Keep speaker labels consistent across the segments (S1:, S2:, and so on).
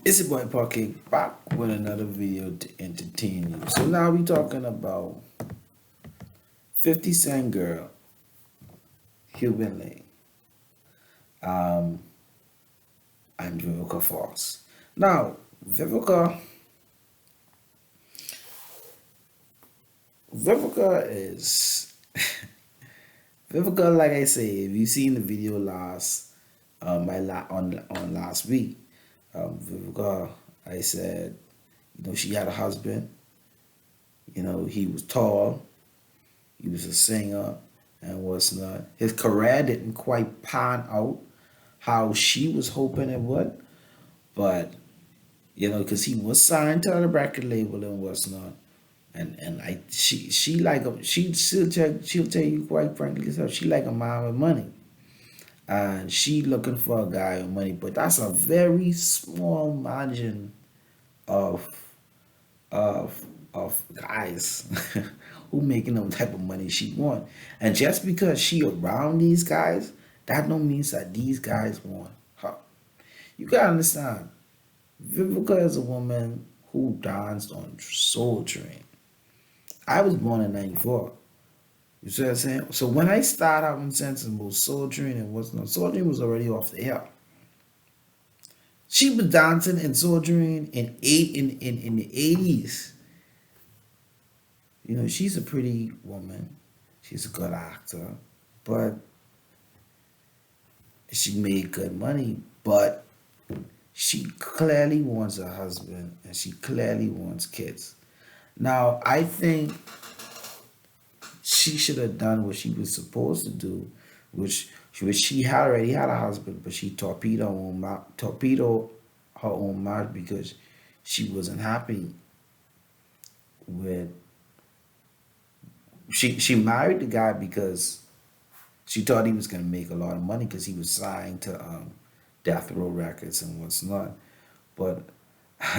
S1: It's your boy Parky back with another video to entertain you. So now we talking about 50 Cent girl, Cuban Doll, um, and Vivca Fox. Now, Vivica, Vivica is Vivica. Like I say, if you seen the video last, on last week, Vivica, I said, she had a husband. He was tall. He was a singer and what's not. His career didn't quite pan out how she was hoping it would, but because he was signed to the record label and what's not. And she like him. She'll tell you quite frankly so she like a man with money, and she looking for a guy with money. But that's a very small margin of of of guys who making them type of money she want. And just because she around these guys, that don't mean that these guys want her. You gotta understand, Vivica is a woman who danced on Soul Train. I was born in '94. You see what I'm saying? So when I started having sense about Soul Train and what's not, Soul Train was already off the air. She was dancing in Soul Train in the '80s. She's a pretty woman. She's a good actor, but she made good money. But she clearly wants a husband and she clearly wants kids. Now, I think she should have done what she was supposed to do, which she had already had a husband, but she torpedoed her own marriage because she wasn't happy with. She married the guy because she thought he was gonna make a lot of money because he was signed to Death Row Records and what's not. But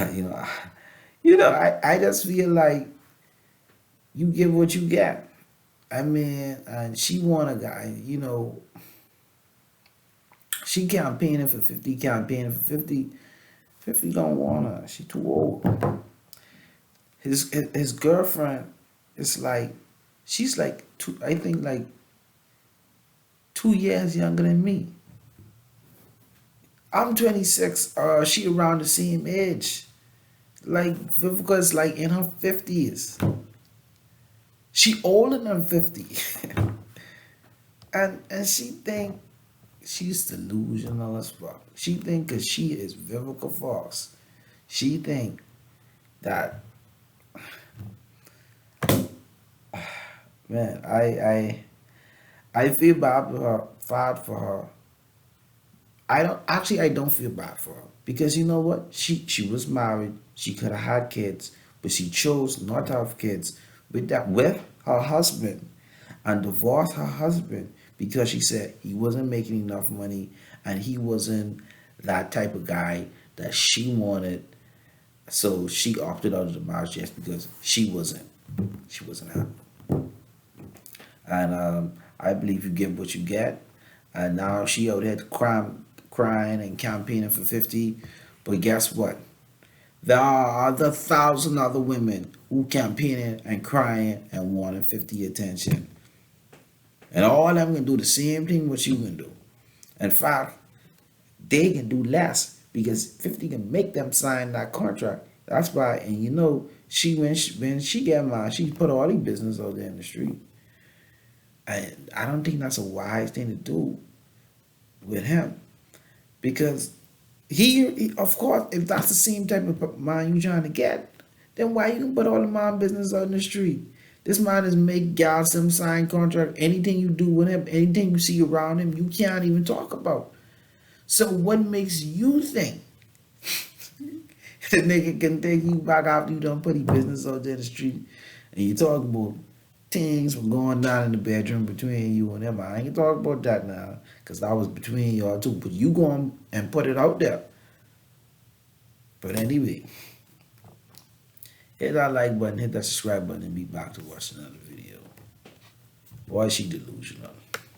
S1: you know, I, I just feel like you get what you get. I mean, and she want a guy. She campaigning for 50, campaigning for 50. 50 don't want her. She too old. His girlfriend is like, she's like two. I think like 2 years younger than me. I'm 26. She around the same age. Like Vivica's like in her 50s. She older than 50. And she think she's delusional as fuck. She think cause she is Vivca Fox. She think that, man, I feel bad for her. I don't feel bad for her because you know what? She was married. She could have had kids, but she chose not to have kids with her husband and divorced her husband because she said he wasn't making enough money and he wasn't that type of guy that she wanted. So she opted out of the marriage just because she wasn't happy. And I believe you get what you get. And now she out here crying and campaigning for 50. But guess what? There are other thousand other women who campaigning and crying and wanting 50 attention. And all of them can do the same thing what you can do. In fact, they can do less because 50 can make them sign that contract. That's why, and she when she get mad, she put all the business out there in the street. I don't think that's a wise thing to do with him because of course, if that's the same type of man you trying to get, then why you can put all the man business out in the street? This man is make gal some sign contract. Anything you do with him, anything you see around him, you can't even talk about. So what makes you think the nigga can take you back after you done put his business out there in the street and you talk about things were going down in the bedroom between you and him. I ain't talk about that now because that was between y'all too. But you go on and put it out there. But anyway, hit that like button, hit that subscribe button, and be back to watch another video. Boy, she delusional.